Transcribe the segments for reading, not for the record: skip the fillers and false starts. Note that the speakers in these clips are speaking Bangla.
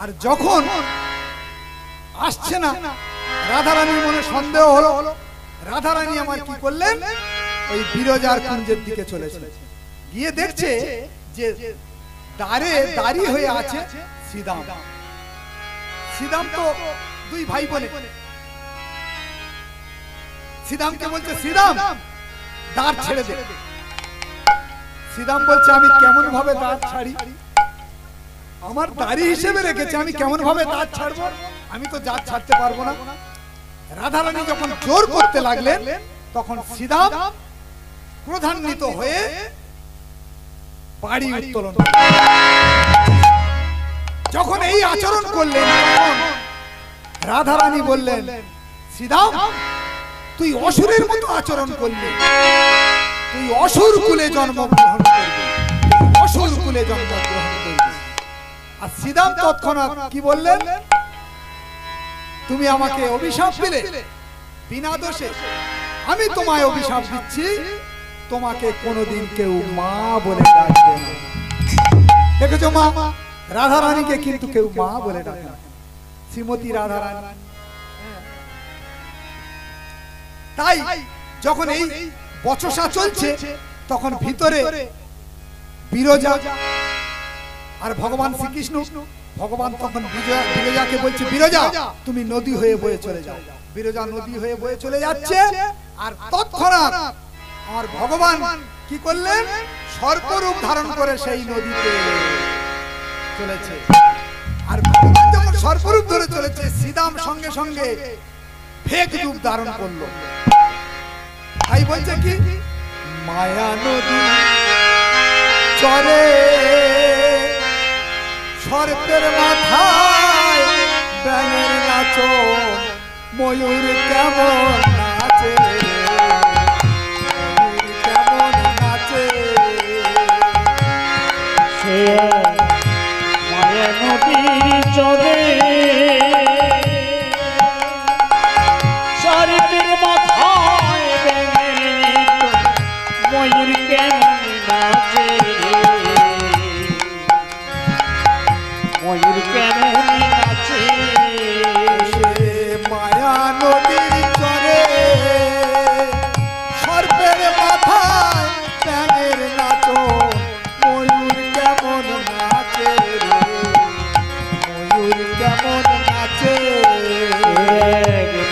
আর যখন আসছে না, রাধারানীর মনে সন্দেহ হলো। রাধারানী আমার কি করলেন, ওই বিরজার কুঞ্জের দিকে চলেছে। গিয়ে দেখছে যে দ্বারে দাঁড়িয়ে হয়ে আছে শ্রীদাম। শ্রীদাম তো দুই ভাই বলে। শ্রীদামকে বলছে, শ্রীদাম দ্বার ছেড়ে দে। শ্রীদাম বলছে, আমি কেমন ভাবে দ্বার ছাড়ি? আমার দাড়ি হিসেবে রেখেছে, আমি কেমন ভাবে দ্বার ছাড়বো? আমি তো দ্বার ছাড়তে পারবো না। রাধারানী যখন জোর করতে লাগলেন, তখন শ্রীদাম ক্রোধান্বিত হয়ে বাড়ি উত্তোলন। যখন এই আচরণ করলেন, তখন রাধারানী বললেন, শ্রীদাম তুই অসুরের মতো আচরণ করলি, তুই অসুর কুলে জন্মগ্রহণ করবি, অসুর কুলে জন্মগ্রহণ করবি। আর শ্রীদাম তৎক্ষণাৎ কি বললেন, তুমি আমাকে অভিশাপ দিলে বিনা দোষে, আমি তোমায় অভিশাপ দিচ্ছি, তোমাকে কোনোদিন কেউ মা বলে ডাকবে না। দেখেছো মা, রাধারানীকে কিন্তু কেউ মা বলে ডাকে না, শ্রীমতী রাধারানী। তাই যখন এই বচসা চলছে, তখন ভিতরে বিরজা আর ভগবান শ্রীকৃষ্ণ, ভগবান তখন বিরজাকে বলছে, বিরজা তুমি নদী হয়ে বয়ে চলে যাও। বিরজা নদী হয়ে বয়ে চলে যাচ্ছে। আর তৎক্ষণাৎ আমার ভগবান কি করলেন, সর্পরূপ ধারণ করে সেই নদীতে চলেছে। আর ভগবান যখন সর্পরূপ ধরে চলেছে, শ্রীদাম সঙ্গে সঙ্গে ভেক রূপ ধারণ করলো। তাই বলছে কি, মায়া নদী চরে সর্পের মাথায় ব্যাঙের নাচন, ময়ূর কেমন নাচে, ময়ূর কেমন নাচে। সে মায়া নদীর চরে সর্পের মাথায় ব্যাঙের ময়ূর কেমন নাচে, ময়ূর কেমন নাচে। মায়া নদীর চরে সর্পের মাথায় ব্যাঙের নাচন, ময়ূর কেমন নাচে, ময়ূর কেমন নাচে।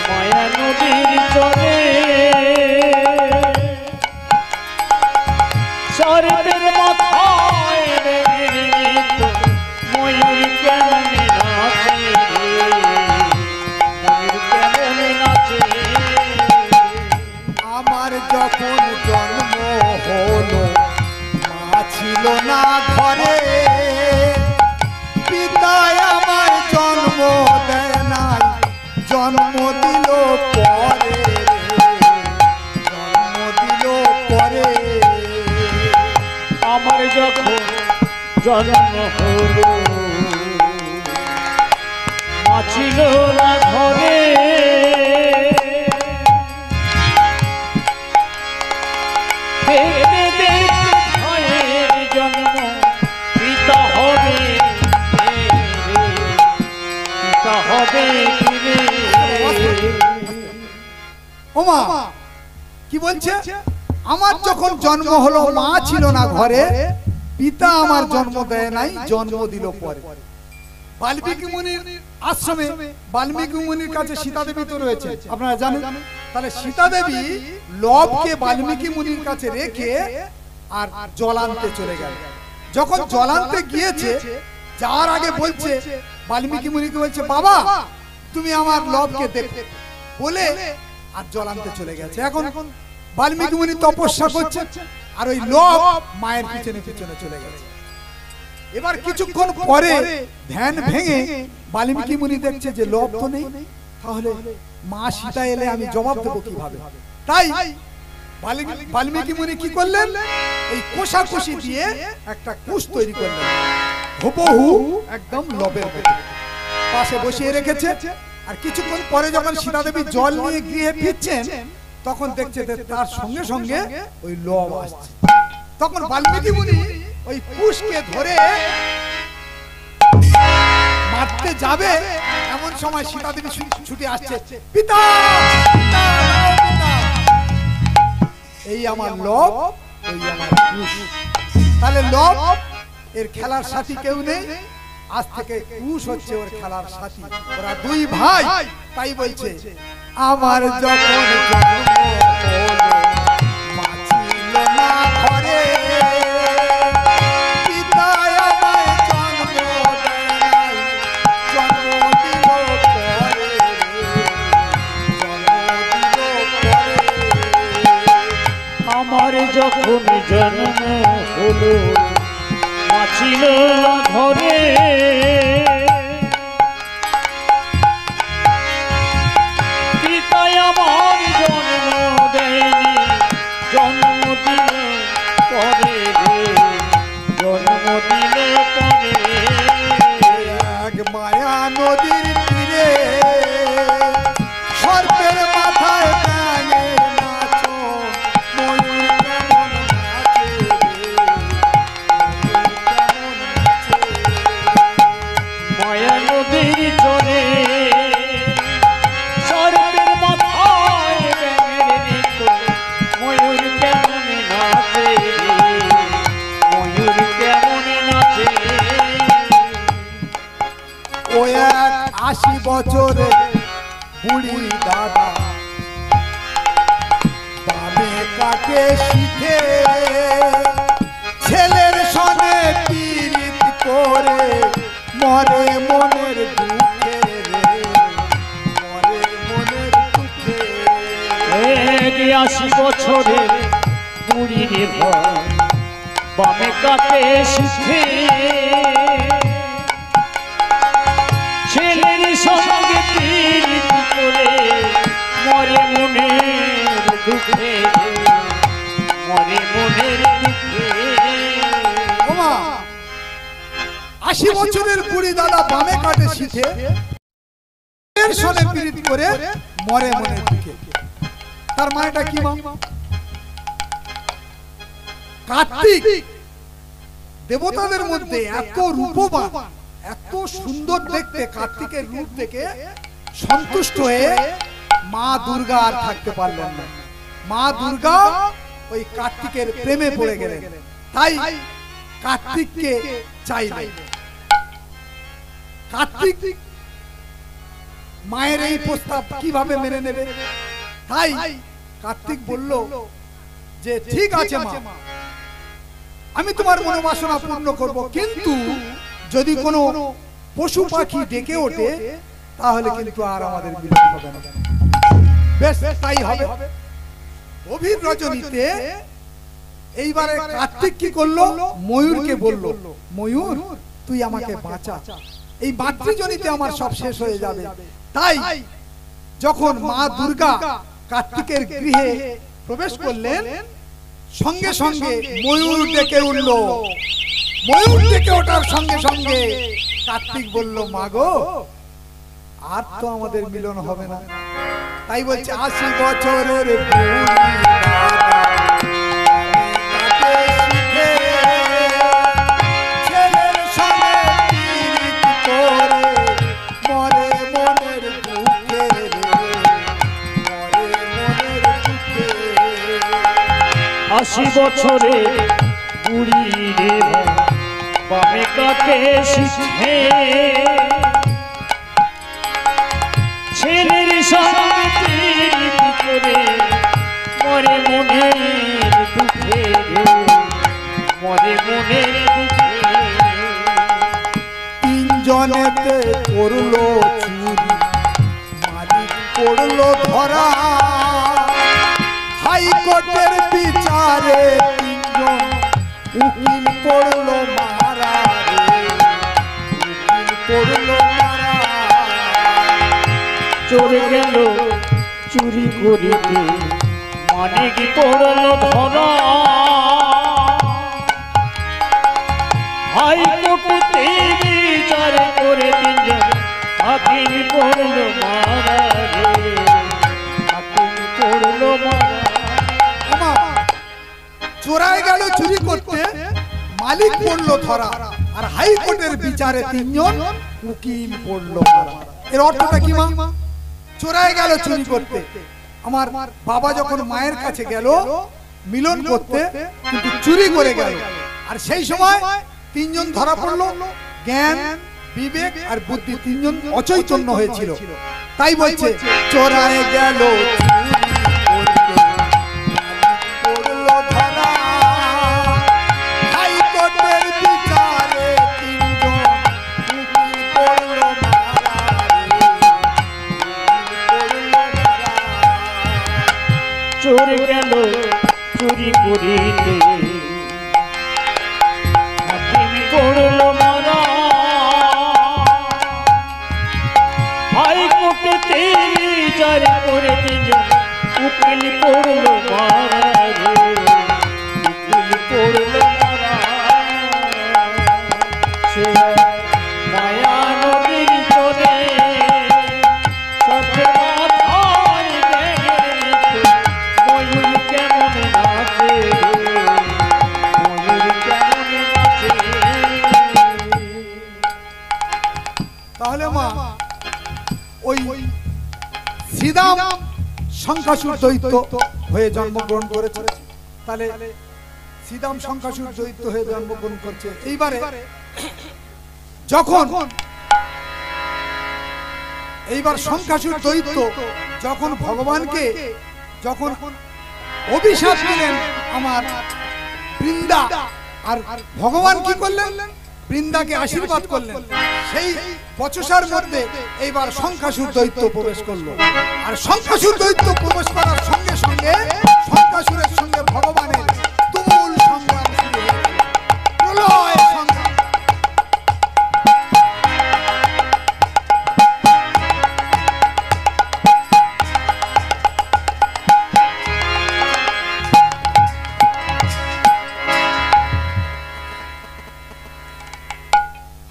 মায়া নদীর চরে সর্পের মাথায় ময়ূর কেমন নাচে, ময়ূর কেমন নাচে। আমার যখন জন্ম হলো, মা ছিল না ঘরে, পিতায় আমার জন্ম দেয় নাই, জন্ম দিল পরে, জন্ম দিল পরে। আমার যখন জন্ম হলো, মা ছিল না ঘরে, দেখতে দেখতে ভাইয়ের জন্ম পিতা হবে, পিতা হবে ফিরে। ওমা কি বলছে, আমার যখন জন্ম হলো, মা ছিল না ঘরে, পিতা আমার জন্ম দেয় নাই, জন্ম দিল পরে। বাল্মীকি মুনির আশ্রমে, বাল্মীকি মুনির কাছে সীতা দেবী তো রয়েছে, আপনারা জানেন। তাহলে সীতা দেবী লবকে বাল্মীকি মুনির কাছে রেখে আর জল আনতে চলে গেল। যখন জল আনতে গিয়েছে, যাওয়ার আগে বলছে, বাল্মীকি মুনিকে বলছে, বাবা তুমি আমার লবকে দেখো বলে আর জল আনতে চলে গেছে। এখন বাল্মীকি মুনি তপস্যা করছে, আর ওই লব মায়ের পিছনে পিছনে চলে গেছে। এবার কিছুক্ষণ পরে ধ্যান ভেঙে বাল্মীকি মুনি দেখছে যে লব তো নেই, তাহলে মা সীতা এলে আমি জবাব দেবো কিভাবে? তাই বাল্মীকি মুনি কি করলেন, এই কোষাকুষি দিয়ে একটা কুশ তৈরি করলেন, হুবহু একদম লবের পাশে বসিয়ে রেখেছে। আর কিছুক্ষণ পরে যখন সীতা দেবী জল নিয়ে গৃহে ফিরছেন, তখন দেখছে তার সঙ্গে সঙ্গে ওই লব আসছে। তখন বাল্মীকি মুনি ওই কুশকে ধরে মারতে যাবে এমন সময় সীতা দেবী ছুটে আসছে, পিতা পিতা, পিতা। এই আমার লোভ, এই আমার কুশ। তাহলে লোভ এর খেলার সাথী কেউ নেই, আজ থেকে কুশ হচ্ছে ওর খেলার সাথী। ওরা দুই ভাই, তাই বলছে আমার যখন জন্ম হলো মা ছিল না ঘরে, পিতা আমায় জন্ম দেয় নাই, জন্ম দিল পরে, জন্ম দিল পরে। আমার যখন জন্ম হলো মা ছিল না ঘরে, পিতা আমার জন্ম দেয়নি, জন্ম দিল পরে রে, জন্ম দিল পরে। এক মায়া নদীর তীরে সর্পের মাথায় ব্যাঙের নাচো, ময়ূর কেমন নাচে রে, মায়া নদীর চরে সর্পের মাথায় ব্যাঙের নৃত্য, ময়ূর কেমন নাচে রে, ময়ূর কেমন নাচে। ও এক ৮০ বছরের বুড়ি দাদা বামে কাটে শিখে, ছেলের সনে পীড়িত করে মরে মনের দুঃখে রে, মরে মনের দুঃখে। ৮০ বছরের বুড়ি রে ভাই, বামে কাটে শিখে, ছেলের সঙ্গে পীড়িত করে মরে মনের দুঃখে, মরে মনের দুঃখে। ওমা ৮০ বছরের বুড়ি দাদা বামে কাটে শিখে, ছেলের সনে পীড়িত করে মরে মনের দুঃখে। তার মানেটা কি মা? কার্তিক দেবতাদের মধ্যে এত রূপবান, এত সুন্দর দেখতে, কার্তিকের রূপ দেখে সন্তুষ্ট হয়ে মা দুর্গা আর থাকতে পারলেন না। মা দুর্গা ওই কার্তিকের প্রেমে পড়ে গেলেন, তাই কার্তিককে চাইলেন। কার্তিক মায়ের এই প্রস্তাব কিভাবে মেনে নেবে? তাই কার্তিক বলল যে ঠিক আছে মা, আমি তোমার মনোবাসনা পূর্ণ করব, কিন্তু যদি কোনো পশু পাখি ডেকে ওঠে তাহলে কিন্তু আর আমাদের মিলন হবে না। বেশ, তাই হবে। গভীর রজনীতে এইবারে কার্তিক কি করলো? ময়ূরকে বলল, ময়ূর তুই আমাকে বাঁচা, এই মাতৃজনিতে আমার সব শেষ হয়ে যাবে। তাই যখন মা দুর্গা কার্তিকের গৃহে প্রবেশ করলেন, সঙ্গে সঙ্গে ময়ূর ডেকে উঠল। ময়ূর ডেকে ওঠার সঙ্গে সঙ্গে কার্তিক বলল, মাগো আর তো আমাদের মিলন হবে না। তাই বলছে ৮০ বছরের বুড়ি দাদা কাটে শিখে, ছেলের সঙ্গে পীড়িত করে মরে মনের দুঃখে রে, মরে মনের দুঃখে। ৮০ বছরের বুড়ি রে ভাই, বামে কাটে শিখে, ছেলের সঙ্গে পীড়িত করে মরে মনের দুঃখে রে, মরে মনের দুঃখে। তিনজনেতে করলো চুরি, মালিক করলো ধরা, হাইকোর্টের বিচারে তিনজন উকিল পড়লো মারা রে, উকিল পড়লো মারা। চোর গেল চুরি করিতে, মানিক পড়ল ধরা, হাইকোর্টে বিচার করে তিনজন হাকিম পড়ল মারা রে, হাকিম পড়ল মারা। ওমা, চোরাই গেল চুরি করতে, মালিক পড়লো ধরা, আর হাইকোর্টের বিচারে তিনজন উকিল পড়লো মারা। এর অর্থটা কি মা? চোরাই গেল চুরি করতে। আমার বাবা যখন মায়ের কাছে গেল মিলন করতে, কিন্তু চুরি করে গেল। আর সেই সময় তিনজন ধরা পড়লো, জ্ঞান, বিবেক আর বুদ্ধি তিনজন অচৈতন্য হয়েছিল। তাই বলছে চোরাই গেল চোর গেল চুরি করিতে হাকিম করল মারা। হাইকোর্টে বিচার করে তিনজন উকিল করল মারা রে, উকিল করল মারা। সে মায়া নদীর চলে সত্যের মাথায় গেছে, ময়ূর কেমন নাচে, ময়ূর কেমন নাচে। তাহলে মা ওই শ্রীদাম সংখ্যাসুর দৈত্য হয়ে জন্মগ্রহণ করেছে। তাহলে শ্রীদাম সংখ্যাসুর দৈত্য হয়ে জন্মগ্রহণ করছে। এইবারে যখন এইবার সংখ্যাসুর দৈত্য যখন ভগবানকে যখন অভিশাপ দিলেন আমার বৃন্দা, আর ভগবান কি করলেন? বৃন্দাকে আশীর্বাদ করলেন। সেই বচসার মধ্যে এইবার সংখ্যাসুর দৈত্য প্রবেশ করলো। আর সংখ্যাসুর দৈত্য প্রবেশ করার সঙ্গে সঙ্গে সংখ্যাসুরের সঙ্গে ভগবানের তুমুল সংগ্রাম শুরু হয়ে গেল। প্রলয় সংগ্রাম।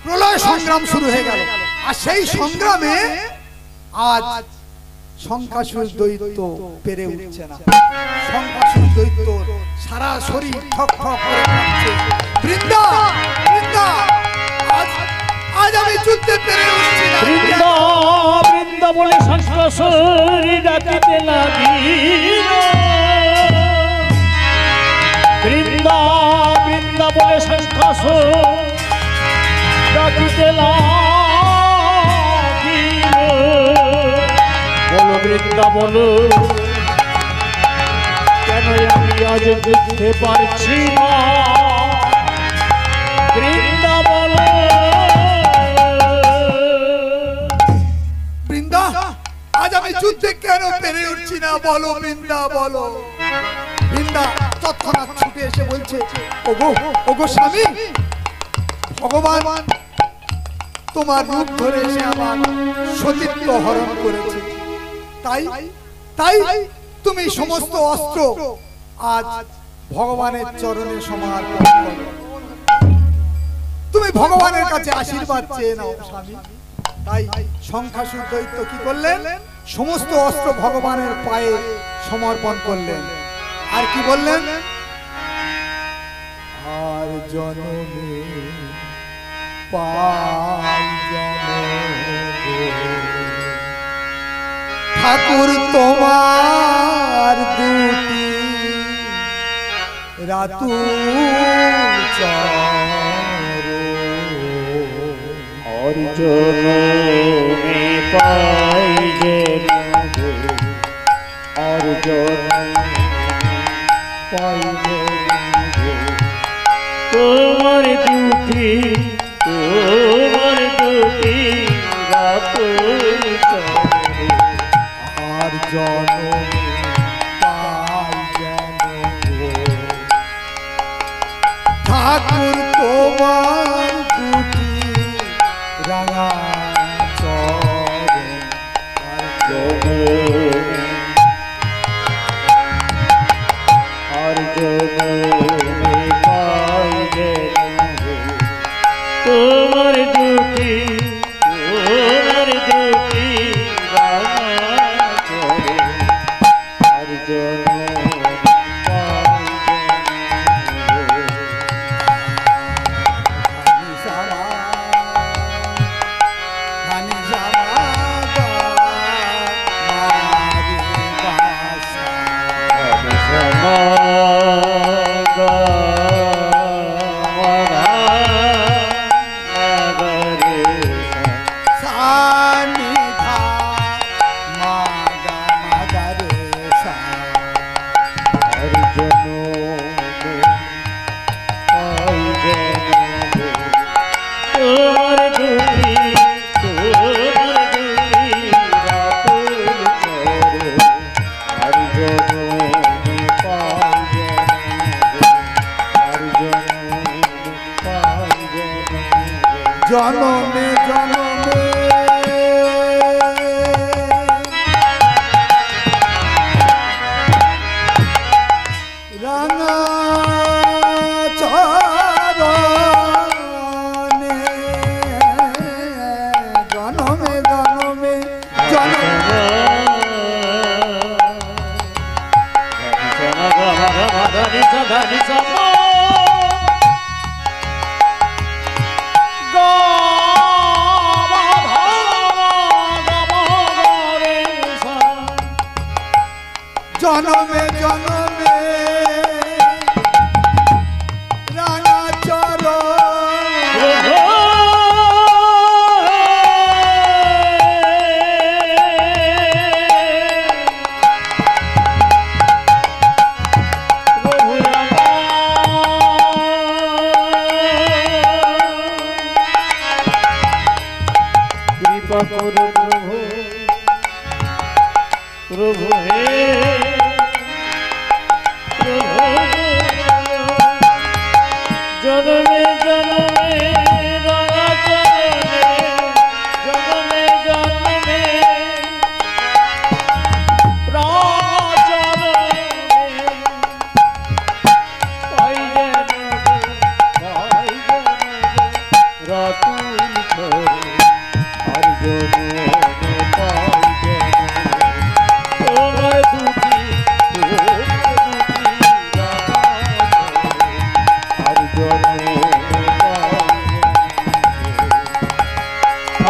প্রলয় সংগ্রাম শুরু হয়ে গেল। আর সেই সংগ্রামে আজ সংখ্যাসুর দৈত্য পেরে উঠছে না। সংখ্যাসুর দৈত্য সারা শরীর ঠক ঠক করে কাঁপছে। বৃন্দা, বৃন্দা, আজ আমি যুদ্ধে পেরে উঠছি না। বৃন্দা বৃন্দা বলে সংখ্যাসুর ডাকিতে লাগিল। বৃন্দা বৃন্দা বলে সংখ্যাসুর ডাকিতে লাগিল। বলো বৃন্দা বলো, কেন আমি আজ বুঝতে পারছি না? বৃন্দা বলো। বৃন্দা, আজ আমি যুদ্ধে কেন পেরে উঠছি না? বলো বৃন্দা বলো। বৃন্দা তৎক্ষণাৎ ছুটে এসে বলছে, ওগো ওগো স্বামী, ভগবান তোমার রূপ ধরে এসে আমার সতীত্ব হরণ করেছে। তাই তাই তুমি সমস্ত অস্ত্র আজ ভগবানের চরণে সমর্পণ করো। তুমি ভগবানের কাছে আশীর্বাদ চেয়ে নাও স্বামী। তাই সংখ্যাসুর দৈত্য কি করলেন? সমস্ত অস্ত্র ভগবানের পায়ে সমর্পণ করলেন। আর কি বললেন? আর জনমে পাই যেন ঠাকুর তোমার দুটি রাতু অর্জনে পাই যেন, অর্জনে পাই যেন তোমার দুটি, তোমার দুটি রাত। আর জনমে পাই যেন ঠাকুর তোমার দুটি রাঙা চরণ। আর জনমে পাই যেন তোমার দুটি, তোমার দুটি রাঙা চরণ। আর জনমে পাই যেন জনমে জনমে রাঙা চরণে জনমে জনমে জনমে জনমে জনমে রাঙা চরণ কৃপা করো প্রভু প্রভু হে জনমে জনমে রাঙা চরণে জনমে জনমে রাঙা চরণে পাই যেন রাতুল করে আর জনমে পাই যেন তোমার দুটি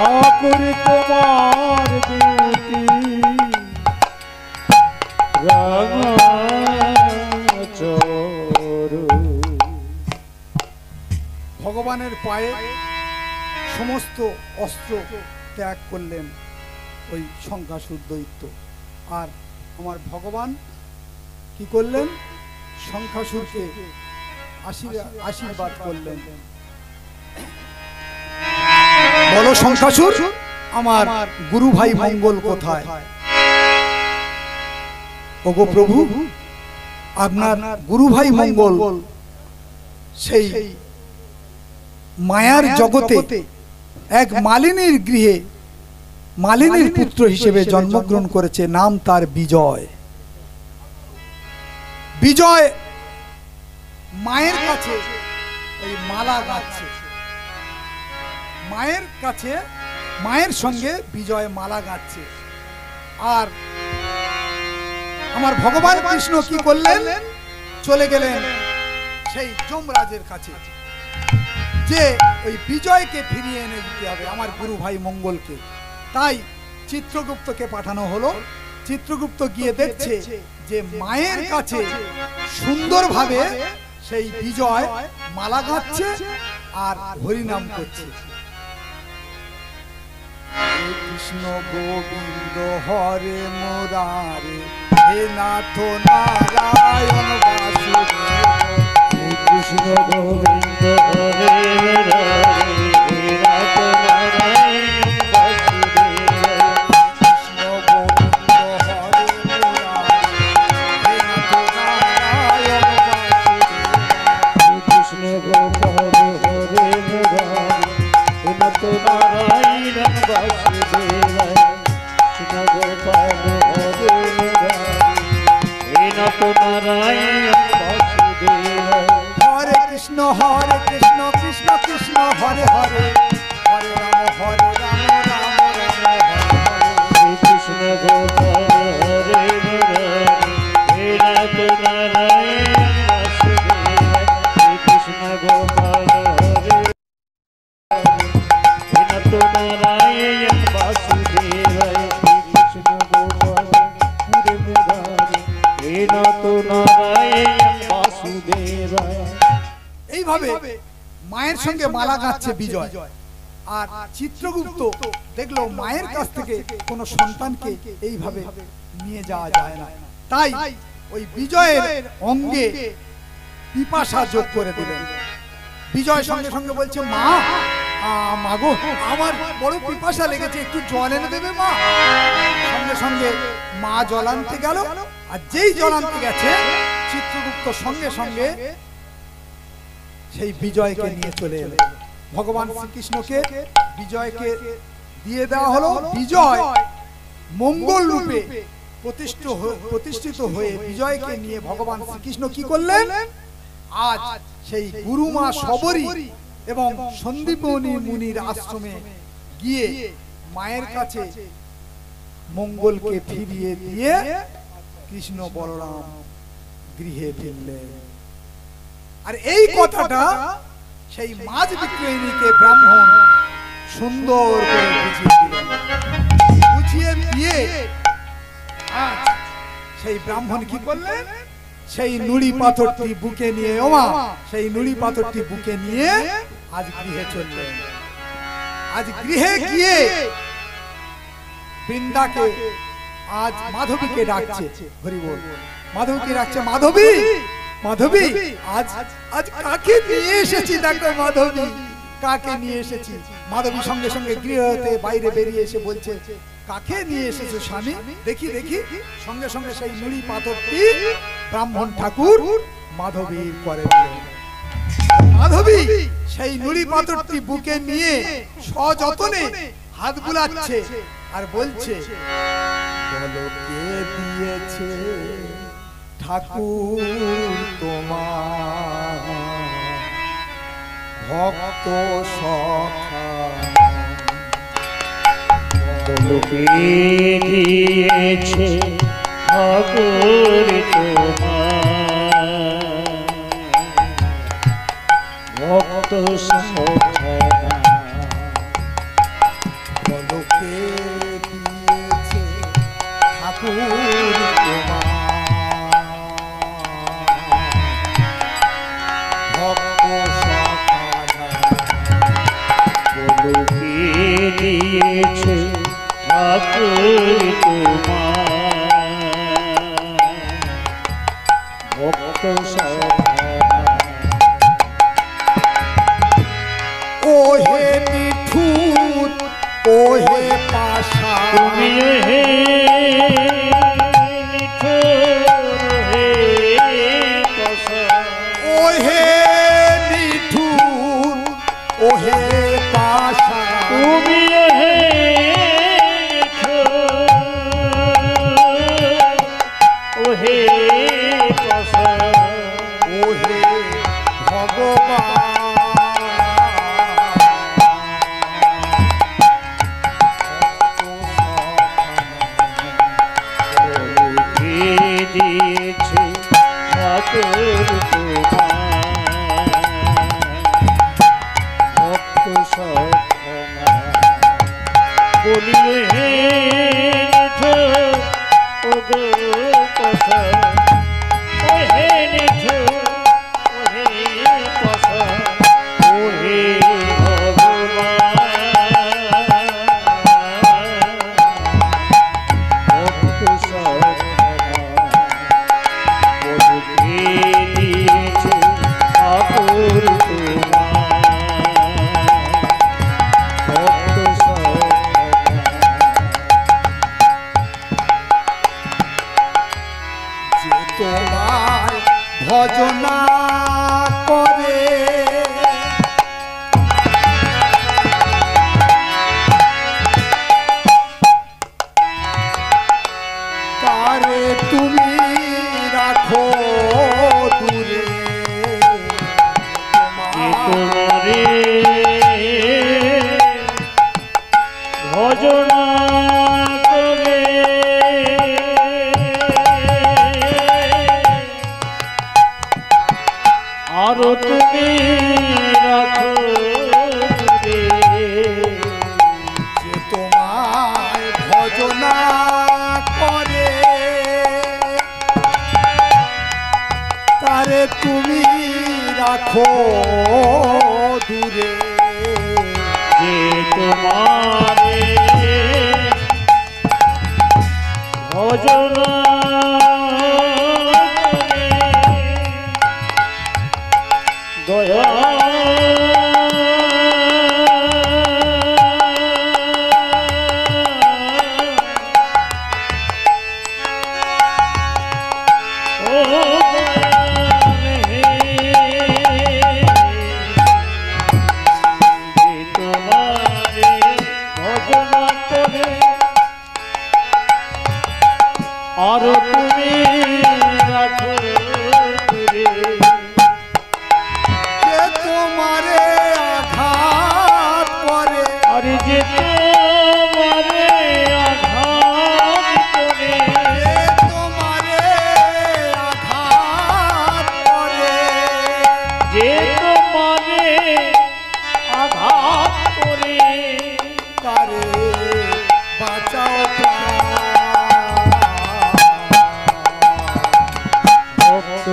ঠাকুর তোমার দুটি রাঙা চরণ। ভগবানের পায়ে সমস্ত অস্ত্র ত্যাগ করলেন ওই শঙ্খাসুর দৈত্য। আর আমার ভগবান কি করলেন? শঙ্খাসুরকে আশীর্বাদ করলেন। বলো শঙ্খাসুর, আমার গুরু ভাই মঙ্গল কোথায়? ওগো প্রভু, আপনার গুরু ভাই মঙ্গল সেই মায়ার জগতে এক মালিনীর গৃহে মালিনীর পুত্র হিসেবে জন্মগ্রহণ করেছে। নাম তার বিজয়। বিজয় মায়ের কাছে ওই মালা গাচ্ছে। মায়ের কাছে মায়ের সঙ্গে বিজয় মালা গাচ্ছে। আর আমার ভগবান কৃষ্ণ কি করলেন? চলে গেলেন সেই যমরাজের কাছে, যে ওই বিজয়কে ফিরিয়ে এনে দিতে হবে আমার গুরু ভাই মঙ্গলকে। তাই চিত্রগুপ্তকে পাঠানো হলো। চিত্রগুপ্ত গিয়ে দেখছে যে মায়ের কাছে সুন্দরভাবে সেই বিজয় মালা গাচ্ছে আর হরিনাম করছে। কৃষ্ণ গোবিন্দ হরে মুরারে হে নাথ নারায়ণ বাসুদেব। কৃষ্ণ গোবিন্দ হরে মুরারে হে নাথ নারায়ণ বাসুদেব। কৃষ্ণ গোবিন্দ হরে মুরারে হে নাথ নারায়ণ বাসুদেব। কৃষ্ণ গোপাল হরে মুরারে হে নাথ নারায়ণ বাসুদেব। কৃষ্ণ গোপাল হরে মুরারে হে নাথ নারায়ণ বাসুদেব। হরে কৃষ্ণ কৃষ্ণ কৃষ্ণ হরে হরে, হরে রাম রাম রাম হরে হরে। শ্রী কৃষ্ণ গোপাল হরে মুরারে হে নাথ নারায়ণ বাসুদেব। শ্রী কৃষ্ণ গোপাল হরে হে নাথ নারায়ণ বাসুদেব। শ্রী কৃষ্ণ গোপাল হরে মুরারে হে নাথ নারায়ণ বাসুদেব। এইভাবে মায়ের সঙ্গে মালা গাচ্ছে বিজয়। আর চিত্রগুপ্ত দেখলো মায়ের কাছ থেকে কোনো সন্তানকে এইভাবে নিয়ে যাওয়া যায় না। তাই ওই বিজয়ের অঙ্গে পিপাসা যোগ করে দিলেন। বিজয় সঙ্গে সঙ্গে বলছে, মা মাগো, আমার বড় পিপাসা লেগেছে, একটু জল এনে দেবে মা। সঙ্গে সঙ্গে মা জল আনতে গেল। আর যেই জল আনতে গেছে, চিত্রগুপ্ত সঙ্গে সঙ্গে সেই বিজয়কে নিয়ে চলে এলো। ভগবান শ্রীকৃষ্ণকে বিজয়কে দিয়ে দেওয়া হলো। বিজয় মঙ্গল রূপে প্রতিষ্ঠিত হয়ে বিজয়কে নিয়ে ভগবান শ্রীকৃষ্ণ কি করলেন? আজ সেই গুরুমা শবরী এবং সন্দীপনী মুনির আশ্রমে গিয়ে মায়ের কাছে মঙ্গলকে ফিরিয়ে দিয়ে কৃষ্ণ বলরাম গৃহে ফিরলেন। আর এই কথাটা সেই মাছ বিক্রয়িনীকে ব্রাহ্মণ সুন্দর করে বুঝিয়ে দিলেন। বুঝিয়ে দিয়ে আজ সেই ব্রাহ্মণ কি করলেন? সেই নুড়ি পাথরটি বুকে নিয়ে, ওমা সেই নুড়ি পাথরটি বুকে নিয়ে আজ গৃহে চললেন। আজ গৃহে গিয়ে বৃন্দাকে আজ মাধবীকে ডাকছে। হরি বল। মাধবীকে ডাকছে, মাধবী মাধবী আজ আজ কাকে নিয়ে এসেছি? দেখো মাধবী কাকে নিয়ে এসেছি। মাধবী সঙ্গে সঙ্গে গৃহ হতে বাইরে বেরিয়ে এসে বলছে, কাকে নিয়ে এসেছো স্বামী? দেখি দেখি। সঙ্গে সঙ্গে সেই নুড়ি পাথরটি ব্রাহ্মণ ঠাকুর মাধবীর করে দিলেন। মাধবী সেই নুড়ি পাথরটি বুকে নিয়ে সযত্নে হাত বুলাচ্ছে আর বলছে, বলো কে দিয়েছে ঠাকুর তোমার ভক্ত সখা? বলো কে দিয়েছে ঠাকুর তোমার ভক্ত সখা? বলো কে দিয়েছে ঠাকুর তোমার ভক্ত সখা? বলো কে দিয়েছে ঠাকুর তোমার ভক্ত সখা? ওহে নিঠুর ওহে পাশা, তুমি হে নিঠুর হে পাশা, ওহে নিঠুর ওহে পাশা, তুমি হে নিঠুর ওহে পাশা, ওহে ভগবান দিয়েছে ঠাকুর তোমার ভক্ত সখা? বলিবে হে নিঠুর ওগো পাশা, ও হে নিঠুর ওহে পাশা, ওহে তোমার ভজনা করে তারে তুমি রাখো দূরে। তোমারে ভজনা করে আরো তুমি রাখো দূরে। যে তোমায় ভজনা করে তারে তুমি রাখো দূরে। যে তোমারে ভজনা করে দয়া ভজনা করে আর তুমি রাখো দূরে যে তোমারে আঘাত করে আর যে তোমারে আঘাত করে যে তোমারে আঘাত করে যে তোমারে আঘাত করে তারে বাঁচাও প্রাণ। ভক্ত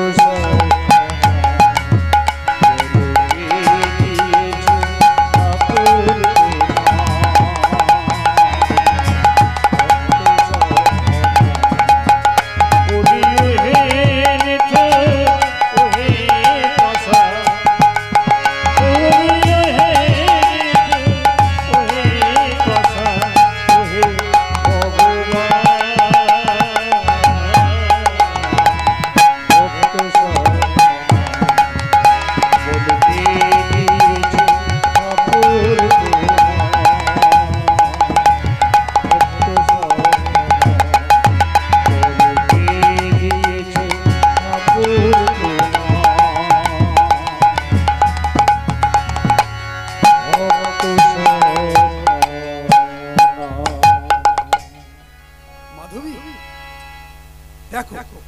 দেখো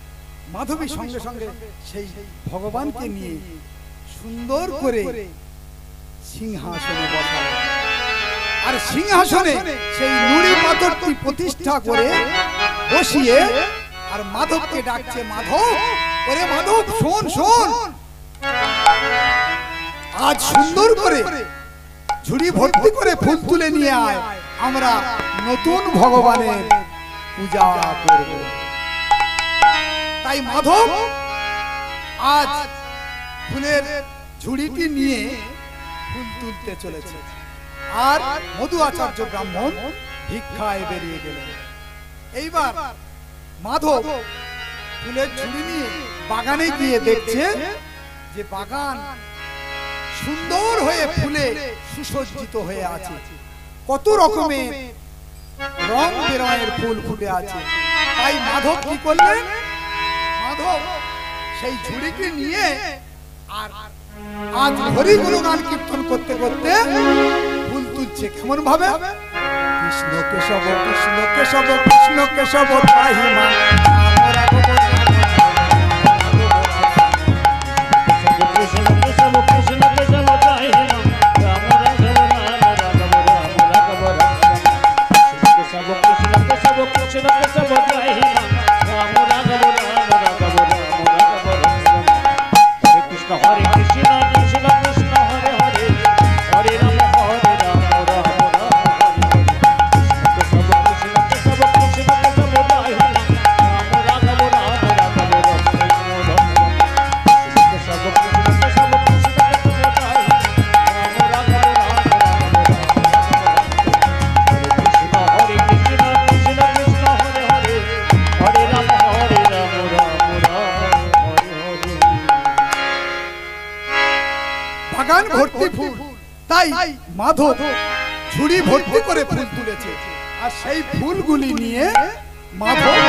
মাধবী সঙ্গে সঙ্গে সেই ভগবানকে নিয়ে সুন্দর করে সিংহাসনে বসালো আর সিংহাসনে সেই নুড়ি পাথরটি প্রতিষ্ঠা করে বসিয়ে আর মাধবকে ডাকছে, মাধব, ওরে মাধব, শোন শোন, আজ সুন্দর করে ঝুড়ি ভর্তি করে ফুল তুলে নিয়ে আয়, আমরা নতুন ভগবানের পূজা করব। তাই মাধব আজ ফুলের ঝুড়িটি নিয়ে ফুল তুলতে চলেছে আর মধু আচার্য ব্রাহ্মণ ভিক্ষায় বেরিয়ে গেলেন। এইবার মাধব ফুলের ঝুড়ি নিয়ে বাগানে গিয়ে দেখছে যে বাগান সুন্দর হয়ে ফুলে সুসজ্জিত হয়ে আছে, কত রকমের রং বেরঙের ফুল ফুটে আছে। তাই মাধব কি করলেন, মাধব সেই ঝুড়িকে নিয়ে আর আজ হরি গুণগান কীর্তন করতে করতে ফুল তুলছে। কেমন ভাবে, কৃষ্ণ কেশব কৃষ্ণ কেশব কৃষ্ণ কেশব তাহিমা ভর্তি ফুল। তাই মাধব ঝুড়ি ভর্তি করে ফুল তুলেছে আর সেই ফুলগুলি নিয়ে মাধব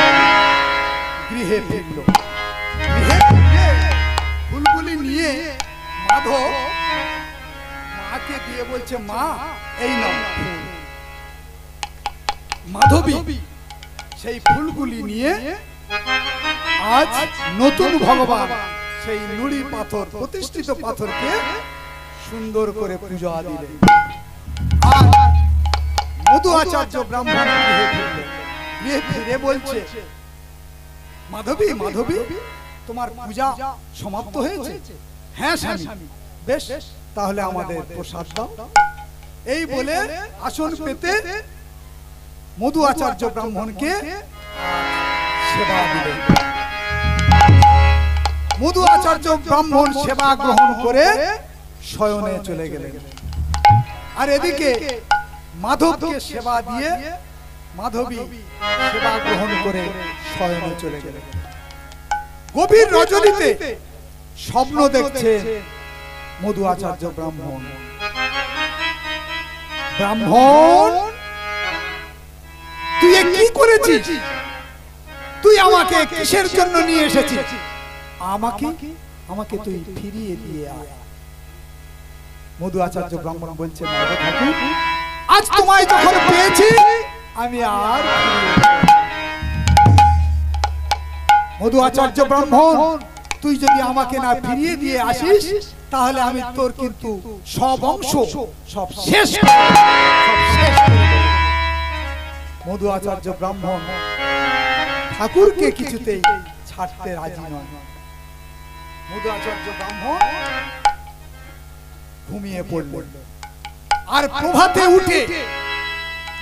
গৃহে ফিরল। গৃহে ফিরে ফুলগুলি নিয়ে মাধব মাকে দিয়ে বলছে, মা এই নাও ফুল। মাধবী সেই ফুলগুলি নিয়ে আজ নতুন ভগবান সেই নুড়ি পাথর প্রতিষ্ঠিত পাথরকে সুন্দর করে পূজা দিলেন। আর মধু আচার্য ব্রাহ্মণ গৃহে ফিরে বলছে, মাধবী মাধবী, তোমার পূজা সমাপ্ত হয়েছে? হ্যাঁ স্বামী। বেশ, তাহলে আমাদের প্রসাদ দাও। এই বলে আসন পেতে মধু আচার্য ব্রাহ্মণকে সেবা দিলেন। মধু আচার্য ব্রাহ্মণ সেবা গ্রহণ করে শয়নে চলে গেলেন। আর এদিকে মাধবকে সেবা দিয়ে মাধবী সেবা গ্রহণ করে শয়নে চলে গেলেন। গভীর রজনীতে স্বপ্ন দেখছে মধু আচার্য ব্রাহ্মণ। ব্রাহ্মণ করেছিস? তুই আমাকে কিসের জন্য নিয়ে এসেছিস? আমাকে তুই ফিরিয়ে দিয়ে আয়। মধু আচার্য ব্রাহ্মণ বলছে, ঠাকুর, আজ তোমায় যখন পেয়েছি আমি আর ফিরিয়ে দেব না। মধু আচার্য ব্রাহ্মণ, তুই যদি আমাকে না ফিরিয়ে দিয়ে আসিস তাহলে আমি তোর কিন্তু সব অংশ সব শেষ করে দেব। মধু আচার্য ব্রাহ্মণ ঠাকুরকে কিছুতেই ছাড়তে রাজি নয়। মধু আচার্য ব্রাহ্মণ ঘুমিয়ে পড়লেন। আর প্রভাতে উঠে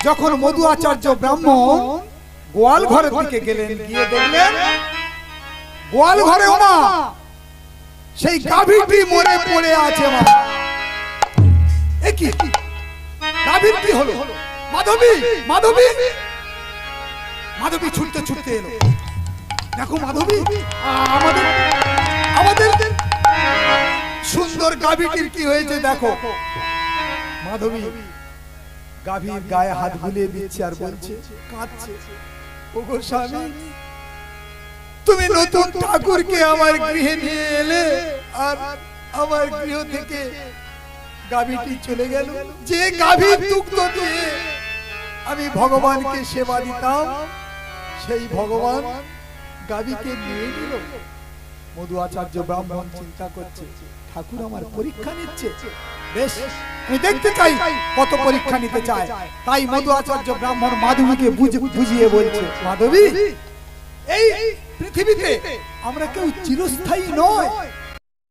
যখন মধু আচার্য ব্রাহ্মণ গোয়াল ঘরের দিকে গেলেন, গিয়ে দেখলেন গোয়াল ঘরে মা সেই গাভীটি মরে পড়ে আছে। মা, এ কি গাভীর কি হলো? মাধবী, মাধবী, মাধবী ছুটতে ছুটতে এলো। দেখো মাধবী, আমাদের আমাদের সুন্দর গাভীটির কি হয়েছে দেখো। মাধবী গাভীর গায়ে হাত বুলিয়ে দিচ্ছে আর বলছে, কাঁদছে, ওগো স্বামী, তুমি নতুন ঠাকুরকে আমার গৃহে নিয়ে এলে আর আমার গৃহ থেকে গাভীটি চলে গেল। যে গাভীর দুগ্ধ দিয়ে আমি ভগবানকে সেবা দিতাম, সেই ভগবান গাভীকে নিয়ে নিল। মধু আচার্য ব্রাহ্মণ চিন্তা করছে, ঠাকুর আমার পরীক্ষা নিচ্ছে, বেশ আমি দেখতে চাই কত পরীক্ষা নিতে চায়। তাই মধু আচার্য ব্রাহ্মণ মাধবীকে বুঝিয়ে বলছে, মাধবী, এই পৃথিবীতে আমরা কেউ চিরস্থায়ী নয়।